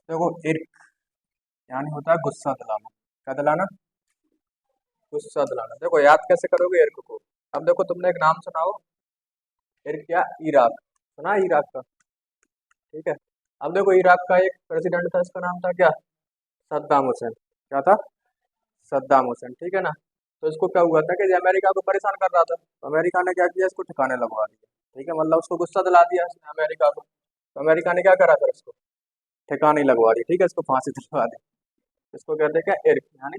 देखो इर्क यानी होता है गुस्सा दिलाना। क्या दिलाना? गुस्सा दिलाना। देखो याद कैसे करोगे इर्क को? अब देखो तुमने एक नाम सुना हो, इर्क या इराक, सुना है इराक का? ठीक है। अब देखो इराक का एक प्रेसिडेंट था, इसका नाम था क्या? सद्दाम हुसैन। क्या था? सद्दाम हुसैन। ठीक है ना। तो इसको क्या हुआ था कि ये अमेरिका को परेशान कर रहा था, तो अमेरिका ने क्या किया, इसको ठिकाने लगवा दिया। ठीक है, मतलब उसको गुस्सा दिला दिया इसने अमेरिका को, तो अमेरिका ने क्या करा फिर इसको ठिकाने लगवा दी। ठीक है, इसको फांसी दिलवा दी। इसको कहते हैं क्या? इर्क यानी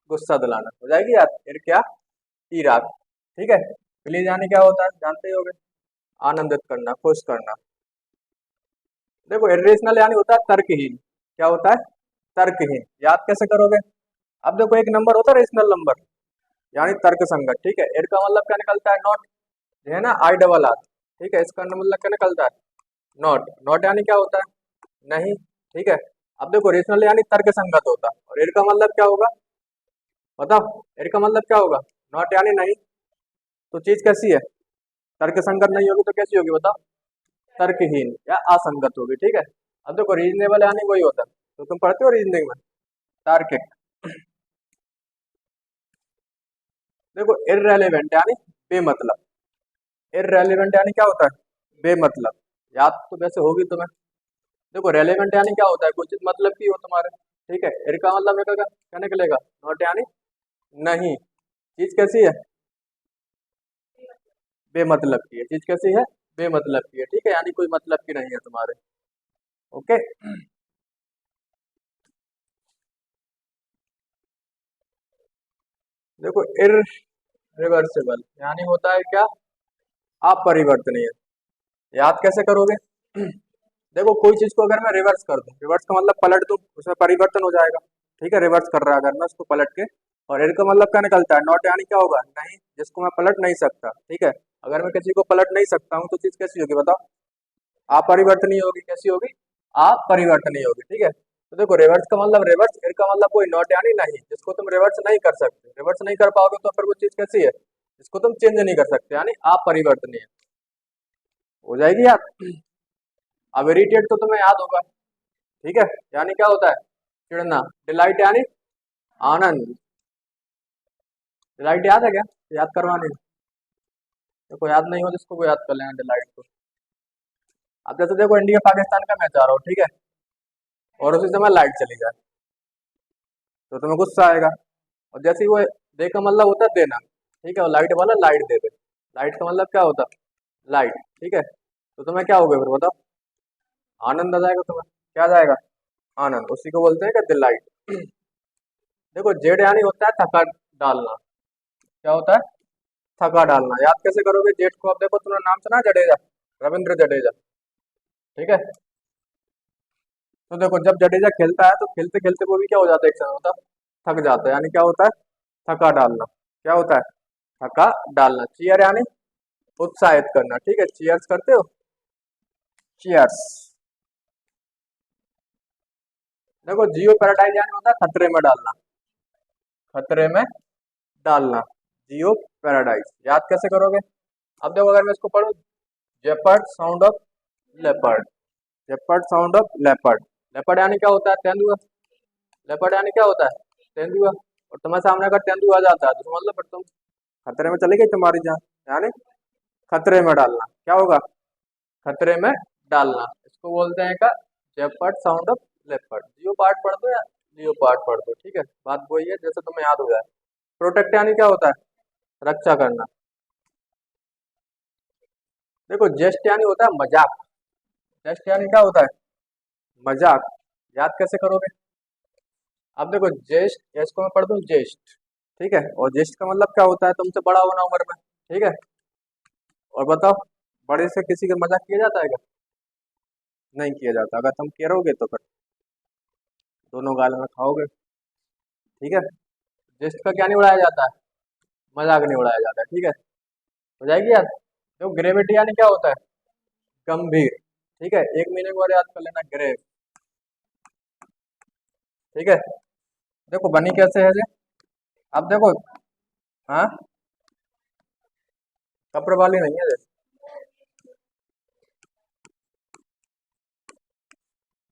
गुस्सा दिलाना। हो जाएगी याद, इर्क क्या? इराक। ठीक है। प्लीज यानी क्या होता है जानते ही होगे, आनंदित करना, खुश करना। देखो इरेशनल यानी होता है तर्कहीन। क्या होता है? तर्कहीन। याद कैसे करोगे? अब देखो एक नंबर होता है रेशनल नंबर, यानी तर्क संगत। ठीक है, एर का मतलब क्या निकलता है? नॉट। है ना, आई डबल आर। ठीक है, इसका मतलब क्या निकलता है? नॉट। नॉट यानी क्या होता है? नहीं। ठीक है। अब देखो रेशनल यानी तर्क संगत होता है, और एर का मतलब क्या होगा बताओ? एर का मतलब क्या होगा? नॉट यानी नहीं। तो चीज कैसी है? तर्क संगत नहीं होगी तो कैसी होगी बताओ? तर्कहीन या असंगत होगी। ठीक है। अब देखो रीजनेबल यानी वही होता है, तो तुम पढ़ते हो रीजनिंग में, तार्किक। देखो इररेलेवेंट यानी बेमतलब। इररेलेवेंट यानी क्या होता है? बेमतलब। याद तो वैसे होगी तुम्हें। देखो रेलेवेंट यानी क्या होता है? कुछ चीज मतलब की हो तुम्हारे। ठीक है, एर का मतलब निकलेगा क्या? निकलेगा नॉट यानी नहीं। चीज कैसी है? बेमतलब की है। चीज कैसी है? बेमतलब की है। ठीक है, यानी कोई मतलब की नहीं है तुम्हारे। ओके। देखो इरिवर्सिबल यानी होता है क्या? अपरिवर्तनीय। याद कैसे करोगे? देखो कोई चीज को अगर मैं रिवर्स कर दूं, रिवर्स का मतलब पलट दूं, उसमें परिवर्तन हो जाएगा। ठीक है, रिवर्स कर रहा है अगर मैं उसको पलट के। और एर का मतलब क्या निकलता है? नॉट यानी क्या होगा? नहीं, जिसको मैं पलट नहीं सकता। ठीक है, अगर मैं किसी को पलट नहीं सकता हूँ तो चीज कैसी होगी बताओ? अपरिवर्तनीय होगी। कैसी होगी? अपरिवर्तनीय होगी। ठीक है। तो देखो रिवर्स का मतलब रिवर्स, एर का मतलब कोई, नॉट यानी नहीं, जिसको तुम रिवर्स नहीं कर सकते। रिवर्स नहीं कर पाओगे तो फिर वो चीज कैसी है? जिसको तुम चेंज नहीं कर सकते, यानी अपरिवर्तनीय। हो जाएगी याद। अब इरिटेट तो तुम्हें याद होगा। ठीक है, यानी क्या होता है? चिढ़ना। डिलाइट यानी आनंद। डिलाइट याद है क्या? याद करवानी है। देखो याद नहीं हो जिसको वो याद कर लेना डिलाइट को। अब जैसे देखो इंडिया पाकिस्तान का मैच आ रहा हो, ठीक है, और उसी समय लाइट चली जाए, तो तुम्हें गुस्सा आएगा। और जैसे ही वो दे का मतलब होता है देना, ठीक है, और लाइट वाला लाइट दे दे। लाइट का मतलब क्या होता है? लाइट। ठीक है, तो तुम्हें क्या होगा फिर बताओ? आनंद आ जाएगा तुम्हें। क्या आ जाएगा? आनंद। उसी को बोलते हैं कि डिलाइट। देखो जेड यानी होता है थका डालना। क्या होता है? थका डालना। याद कैसे करोगे जेठ को? अब देखो तुमने नाम सुना है जडेजा, रविंद्र जडेजा। ठीक है। तो देखो जब जडेजा खेलता है तो खेलते खेलते वो भी क्या हो जाता है, एक समय मतलब थक जाता है, यानी क्या होता है? थका डालना। क्या होता है? थका डालना। चीयर यानी उत्साहित करना। ठीक है, चीयर्स करते हो? चीयर्स। देखो जियो पैराडाइज यानी होता है खतरे में डालना। खतरे में डालना, जियो पैराडाइज। याद कैसे करोगे? अब देखो अगर मैं इसको पढ़ूं, jeopard sound of leopard. Jeopard sound of leopard. Leopard यानी क्या होता है? तेंदुआ। लेपर्ड यानी क्या होता है? तेंदुआ। और तुम्हारे सामने अगर तेंदुआ आ जाता है तो मतलब फिर तुम खतरे में चली गई तुम्हारी जान, यानी खतरे में डालना। क्या होगा? खतरे में डालना। इसको बोलते हैं का jeopard sound of leopard. Jeopard पढ़ दो या लियो पार्ट पढ़ दो, ठीक है, बात वही है, जैसे तुम्हें याद हो जाए। प्रोटेक्ट यानी क्या होता है? रक्षा करना। देखो जेस्ट यानी होता है मजाक। जेस्ट यानी क्या होता है? मजाक। याद कैसे करोगे? अब देखो जेस्ट, इसको मैं पढ़ दूं जेस्ट। ठीक है, और जेस्ट का मतलब क्या होता है? तुमसे बड़ा होना उम्र में। ठीक है, और बताओ, बड़े से किसी का मजाक किया जाता है क्या? नहीं किया जाता। अगर तुम करोगे तो फिर दोनों गाल में खाओगे। ठीक है। जेस्ट का क्या नहीं उड़ाया जाता है? मजाक नहीं उड़ाया जाता है। ठीक है, हो जाएगी याद। तो ग्रेविटी यानी क्या होता है? गंभीर। ठीक है, एक महीने को और याद कर लेना, ग्रेव। ठीक है। देखो बनी कैसे है जे? अब देखो, हाँ, कपड़े वाली नहीं है जे।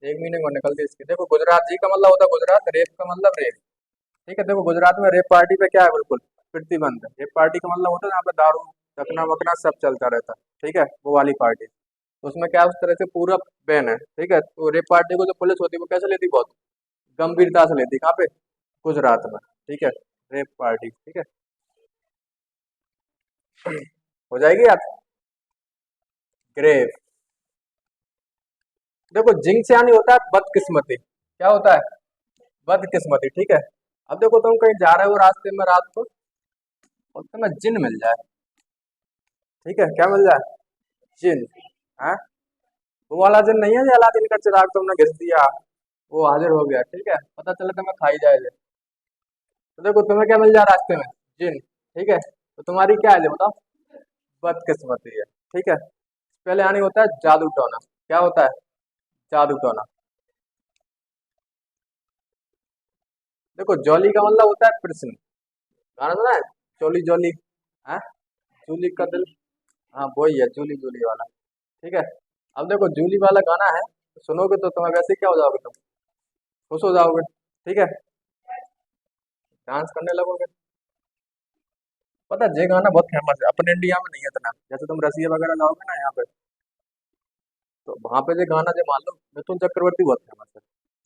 एक मीनिंग और निकलती है इसकी। देखो गुजरात जी का मतलब होता है गुजरात, रेप का मतलब रेप। ठीक है, देखो गुजरात में रेप पार्टी पे क्या है, बिल्कुल प्रतिबंध है। रेप पार्टी का मतलब होता है यहाँ पे दारू रखना वकना सब चलता रहता है। ठीक है, वो वाली पार्टी, तो उसमें क्या है, उस तरह से पूरा बैन है। ठीक है, तो रेप पार्टी को जो पुलिस होती है वो कैसे लेती, बहुत गंभीरता से लेती है। कहाँ पे, गुजरात में। ठीक है, रेप पार्टी। ठीक है, हो जाएगी याद। ग्रेव, देखो जिंक्स यानी होता है बदकिस्मती। क्या होता है, बदकिस्मती। ठीक है, अब देखो तुम कहीं जा रहे हो रास्ते में रात को और तुम्हें जिन मिल जाए। ठीक है, क्या मिल जाए, जिन। हाँ, वो वाला जिन नहीं है जो अलादीन का चिराग तुमने घिस दिया, वो हाजिर हो गया। ठीक है, पता चला तुम्हें खाई जाए। तो देखो तुम्हें क्या मिल जाए रास्ते में, जिन। ठीक है, तो तुम्हारी क्या है, बताओ, बदकिस्मती है। ठीक है, पहले आने होता है जादू टोना। क्या होता है, जादू टोना। देखो जॉली का मतलब होता है प्रश्न, गाना सुना है, जॉली जॉली, हाँ, जूली का दिल। हाँ वही है, जूली जूली वाला। ठीक है, अब देखो जूली वाला गाना है, तो सुनोगे तो तुम्हें वैसे ही क्या हो जाओगे, तुम खुश हो जाओगे। ठीक है, डांस करने लगोगे। पता है ये गाना बहुत फेमस है, अपने इंडिया में नहीं है इतना। जैसे तुम रसिया वगैरह जाओगे ना यहाँ पे, तो वहां पे ये गाना जो मान लो, मिथुन चक्रवर्ती बहुत फेमस है।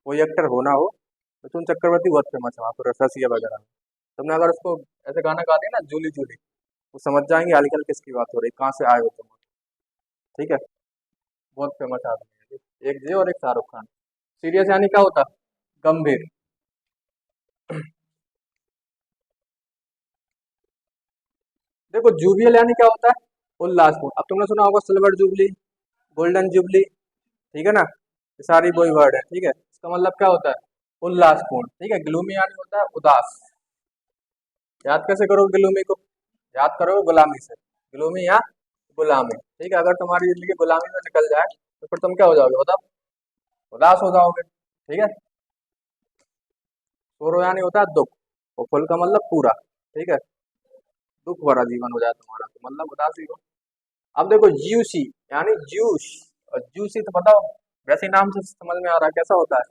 कोई एक्टर हो ना हो, मिथुन चक्रवर्ती बहुत फेमस है वहाँ पर रसिया वगैरह में। तुमने अगर उसको ऐसे गाना गा दिया ना, जूली जूली, वो समझ जाएंगे आजकल किसकी बात हो रही, कहाँ से आए हो तुम। ठीक है, बहुत फेमस आदमी है, एक जे और एक शाहरुख खान। सीरियस यानी क्या होता, गंभीर। देखो जूबियल यानी क्या होता है, उल्लासपूर्ण। अब तुमने सुना होगा सिल्वर जुबली, गोल्डन जुबली। ठीक है ना, ये सारी वही वर्ड है। ठीक है, इसका मतलब क्या होता है, उल्लासपूर्ण। ठीक है, ग्लूमी यानी होता है उदास। याद कैसे करो ग्लूमी को, याद करो गुलामी से, ग्लूमी या गुलामी। ठीक है, अगर तुम्हारी जिंदगी गुलामी में निकल जाए तो फिर तुम क्या हो जाओगे, बताओ, उदास हो जाओगे। ठीक है, सोरो यानी होता है दुख, और फुल का मतलब पूरा। ठीक है, दुख भरा जीवन हो जाए तुम्हारा तो मतलब उदासी हो। अब देखो जूसी यानी जूस, और जूसी तो बताओ, वैसे ही नाम से समझ में आ रहा है कैसा होता है,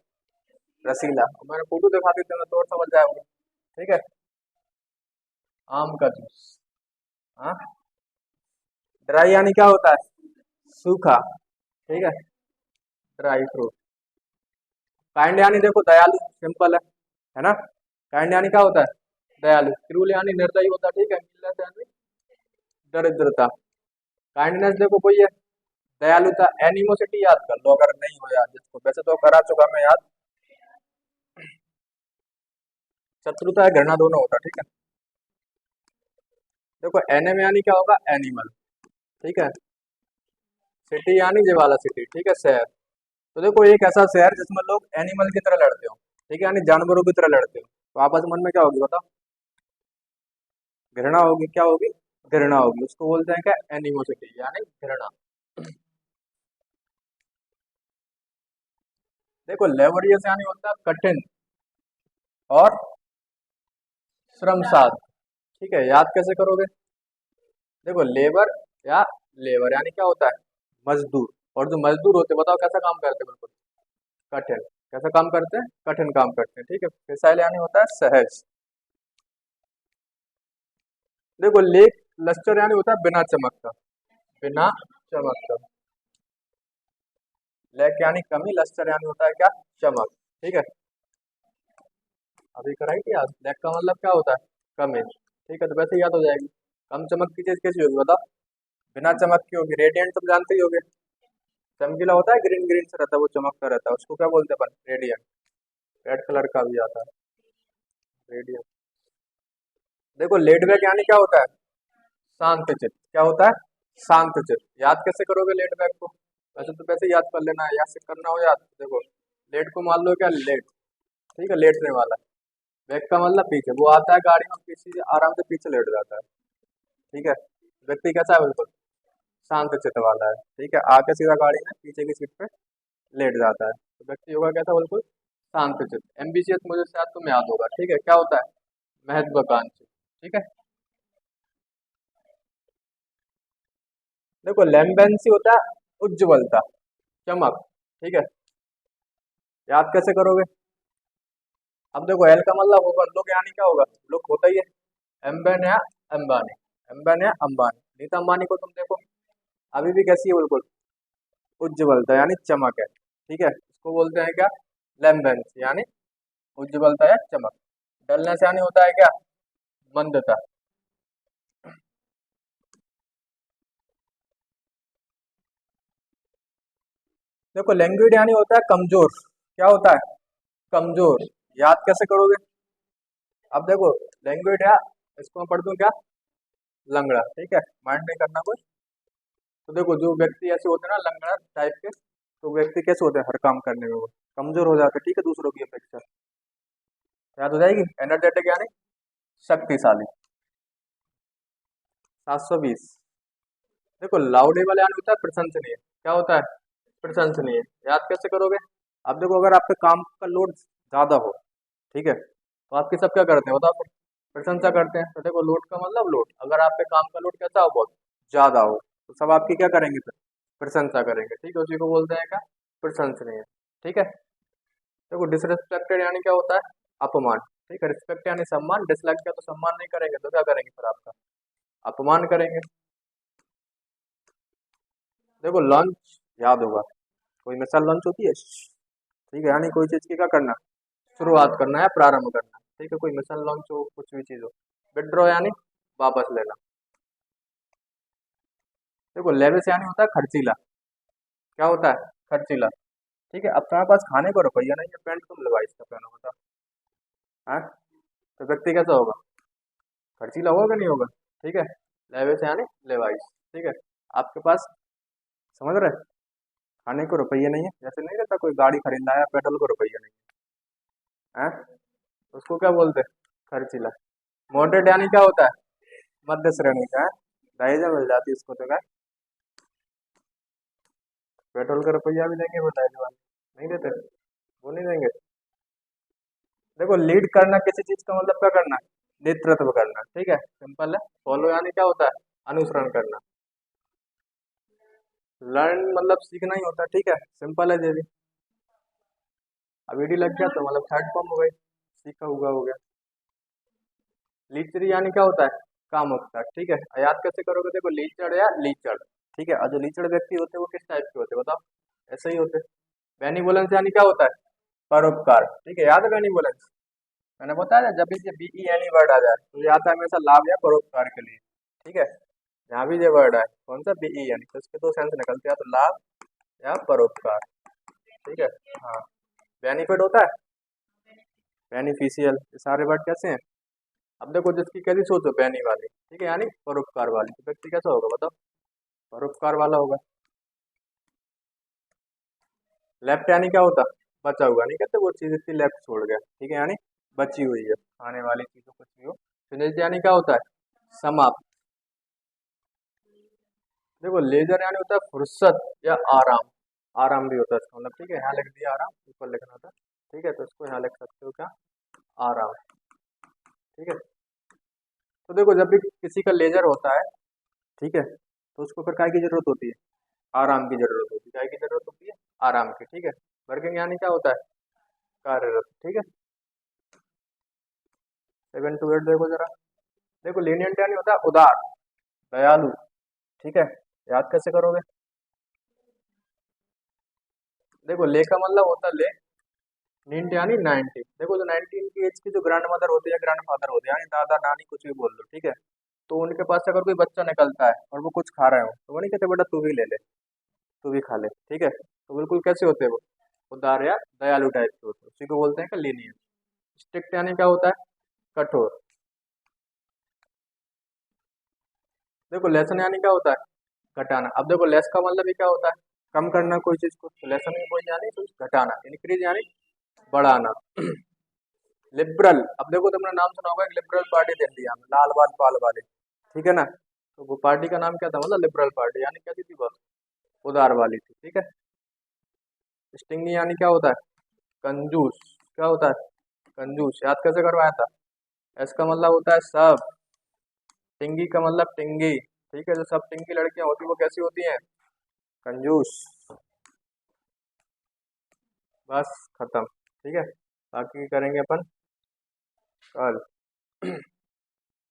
रसीला। और मैंने फोटो दिखा दी तुम्हें तो और समझ जाओगे। ठीक है, आम का जूस। हाँ, ड्राई यानी क्या होता है, सूखा। ठीक है, ड्राई फ्रूट। काइंड यानी देखो दयालु, सिंपल है ना। काइंड यानी क्या होता है, दयालु। क्रूल यानी निर्दयी होता है। ठीक है, नीलस यानी दरिद्रता। काइंडनेस देखो कोई है, दयालुता। एनिमोसिटी याद कर लो अगर नहीं हो याद जिसको, वैसे तो करा चुका मैं याद। शत्रुता है, घृणा दोनों होता है। ठीक है, देखो एनएम यानी क्या होगा, एनिमल। ठीक है, सिटी यानी ये वाला सिटी। ठीक है, शहर। तो देखो एक ऐसा शहर जिसमें लोग एनिमल की तरह लड़ते हो। ठीक है, यानी जानवरों की तरह लड़ते हो, तो आपस में मन में क्या होगी बताओ, घृणा होगी। क्या होगी, घृणा होगी। उसको बोलते हैं क्या, एनिमोसिटी यानी घृणा। देखो लेबोरियस यानी होता है कठिन और श्रमसाध्य। ठीक है, याद कैसे करोगे, देखो लेबर या लेबर यानी क्या होता है, मजदूर। और जो मजदूर होते हैं बताओ कैसा काम करते हैं, बिल्कुल कठिन। कैसा काम करते हैं, कठिन काम करते हैं। ठीक है, फिसाइल यानी होता है सहज। देखो लेक लस्टर यानी होता है बिना चमक का, बिना चमक का। लेक यानी कमी, लस्टर यानी होता है क्या, चमक। ठीक है, अभी कराई थी याद, लेक का मतलब क्या होता है, कमी। ठीक है, तो वैसे ही याद हो जाएगी। कम चमक की चीज कैसी होगी बताओ, बिना चमक की होगी। रेडियंट तुम जानते ही होगे, चमकीला होता है, ग्रीन ग्रीन से रहता है, वो चमकता रहता है, उसको क्या बोलते हैं अपन, रेडियंट। रेड कलर का भी आता है, रेडियंट। देखो लेट बैक यानी क्या होता है, शांत चित्त। क्या होता है, शांत चित्त। याद कैसे करोगे लेट बैक को, वैसे तो वैसे ही याद कर लेना है, याद से करना हो याद। देखो लेट को मान लो क्या, लेट। ठीक है, लेटने वाला। बैक का मतलब पीछे, वो आता है गाड़ी में पीछे आराम से पीछे लेट जाता है। ठीक है, व्यक्ति कैसा है, बिल्कुल शांत चित्त वाला है। ठीक है, आके सीधा गाड़ी में पीछे की सीट पे लेट जाता है, तो व्यक्ति होगा कैसा, बिल्कुल शांत चित्त। एम्बिशियस मुझे शायद तुम याद होगा। ठीक है, क्या होता है, महत्वाकांक्षी। ठीक है, देखो लैम्बेंसी होता है उज्ज्वलता, चमक। ठीक है, याद कैसे करोगे? अब देखो एल का मतलब होगा लुक, यानी क्या होगा? लुक होता ही है। एम्बेन या अंबानी, एम्बेन या अंबानी। नीता अंबानी को तुम देखो, अभी भी कैसी है? बिल्कुल उज्ज्वलता यानी चमक है। ठीक है, इसको बोलते हैं क्या? लैम्बेंस यानी उज्ज्वलता या चमक। डलनेस यानी होता है क्या? मंदता। देखो लैंग्वेज यानी होता है कमजोर। क्या होता है? कमजोर। याद कैसे करोगे? अब देखो लैंग्वेज है, इसको मैं पढ़ दूं क्या? लंगड़ा। ठीक है, माइंड नहीं करना कुछ। तो देखो जो व्यक्ति ऐसे होते हैं ना लंगड़ा टाइप के, तो व्यक्ति कैसे होते हैं हर काम करने में? वो कमजोर हो जाते हैं, ठीक है, दूसरों की अपेक्षा। याद हो जाएगी। एनर्जेटिक यानी शक्तिशाली। 720। देखो लाउडेबल यानी होता है प्रशंसनीय। क्या होता है? प्रशंसनीय। याद कैसे करोगे? अब देखो अगर आप पे काम का लोड ज्यादा हो, ठीक है, तो आपकी सब क्या करते हैं बताओ फिर? प्रशंसा करते हैं। तो देखो लोड का मतलब लोड, अगर आप पे काम का लोड कैसा हो? बहुत ज्यादा हो, तो सब आपकी क्या करेंगे फिर? प्रशंसा करेंगे। ठीक है, उसी को बोलते हैं क्या? प्रशंसनीय। ठीक है। देखो डिसरिस्पेक्टेड यानी क्या होता है? अपमान। ठीक है, रिस्पेक्ट यानी सम्मान, डिसलाइक किया तो सम्मान नहीं करेंगे तो क्या करेंगे फिर? आपका अपमान करेंगे। देखो लॉन्च याद होगा, कोई मिसाल लॉन्च होती है। ठीक है, यानी कोई चीज की क्या करना? शुरुआत करना है, प्रारंभ करना। ठीक है, कोई मिसाल लॉन्च हो, कुछ भी चीज हो। विड्रॉ यानी वापस लेना। देखो लेविश यानी होता है खर्चीला। क्या होता है? खर्चीला। ठीक है, अब तुम्हारे पास खाने को रुपया नहीं है, पैंट तुम लेवाइस का पहनो, बताओ। हाँ, तो व्यक्ति कैसा होगा? खर्चीला होगा कि नहीं होगा? ठीक है, लेविश यानी लेवाइस। ठीक है, आपके पास, समझ रहे, खाने को रुपये नहीं है, जैसे नहीं रहता कोई गाड़ी खरीद लाया, पेट्रोल को रुपया नहीं है, उसको क्या बोलते हैं? खर्चीला। मॉडरेट यानी क्या होता है? मध्य श्रेणी का है। दहेजा मिल जाती है इसको तो क्या? पेट्रोल का रुपया भी देंगे वो दहेज वाले? नहीं देते, वो नहीं देंगे। देखो लीड करना किसी चीज का मतलब क्या करना? नेतृत्व करना। ठीक है, सिंपल है। फॉलो यानी क्या होता है? अनुसरण करना। लर्न मतलब सीखना ही होता है। ठीक है, सिंपल है ये भी। अब ईडी लग गया तो मतलब थर्ड फॉर्म हो गई, सीखा हुआ हो गया। लीचड़ी यानी क्या होता है? कामुकता। ठीक है, याद कैसे करोगे? देखो लीचड़ या लीचड़। ठीक है, और जो लीचड़ व्यक्ति होते हैं वो किस टाइप के होते हैं बताओ? ऐसे ही होते हैं। बेनिवोलेंस यानी क्या होता है? परोपकार। ठीक है, याद है बेनिवोलेंस? मैंने बताया ना, जब भी ये B E N E word आ जाए तो ये आता है हमेशा लाभ या परोपकार के लिए। ठीक है, जहाँ भी ये वर्ड आए, कौन सा? बी ई एन, तो इसके दो सेंस निकलते हैं, तो लाभ या परोपकार। ठीक है। हाँ, बेनिफिट होता है, बेनिफिशियल, ये सारे वर्ड कैसे हैं? अब देखो जिसकी कैसी सोच हो बेनी वाली, ठीक है, यानी परोपकार वाली, तो व्यक्ति कैसा होगा बताओ? परोपकार वाला होगा। लेफ्ट यानी क्या होता? बचा हुआ। नहीं कहते वो चीज इसकी लेफ्ट छोड़ गया, ठीक है, यानी बची हुई है, खाने वाली चीजों कुछ भी हो। फिनिश्ड यानी क्या होता है? समाप्त। देखो लेजर यानी होता है फुर्सत या आराम। आराम भी होता है इसका मतलब। ठीक है, यहाँ लिख दिया आराम, ऊपर लिखना था। ठीक है, तो इसको यहाँ लिख सकते हो क्या? आराम। ठीक है, तो देखो जब भी किसी का लेजर होता है, ठीक है, तो उसको फिर काय की जरूरत होती है? आराम की जरूरत होती है। काय की जरूरत होती है? आराम की। ठीक है, वर्किंग यानी क्या होता है? कार्यरत। ठीक है, 7 to 8 देखो जरा। देखो lenient यानी होता है उदार, दयालु। ठीक है, याद कैसे करोगे? देखो ले का मतलब होता है ले, निंट यानी 90। देखो जो 19 की एज की जो ग्रैंड मदर होती है, ग्रैंड फादर होते हैं, यानी दादा नानी कुछ भी बोल लो, ठीक है, तो उनके पास से अगर कोई बच्चा निकलता है और वो कुछ खा रहे हो, तो वो नहीं कहते बेटा तू भी ले ले, तू भी खा ले। ठीक है, तो बिल्कुल कैसे होते हैं वो? उदार या दयालु टाइप के होते हैं, उसी को बोलते हैं कि लीनियंट। स्ट्रिक्ट यानी क्या होता है? कठोर। देखो लेसन यानी क्या होता है? घटाना। अब देखो लेस का मतलब ये क्या होता है? कम करना कोई चीज को, तो लेसन में कोई यानी कुछ घटाना। इंक्रीज यानी बढ़ाना। लिबरल, अब देखो तुमने नाम सुना होगा, एक लिबरल पार्टी थी इंडिया में, लाल बाल पाल वाले, ठीक है ना, तो वो पार्टी का नाम क्या था? मतलब लिबरल पार्टी, यानी कैसी थी बस? उदार वाली थी। ठीक है, स्टिंगी यानी क्या होता है? कंजूस। क्या होता है? कंजूस। याद कैसे करवाया था? एस का मतलब होता है सब, टिंगी का मतलब टिंगी। ठीक है, जो सब टिंगी लड़कियां होती वो कैसी होती हैं? कंजूस। बस खत्म। ठीक है, बाकी करेंगे अपन कल।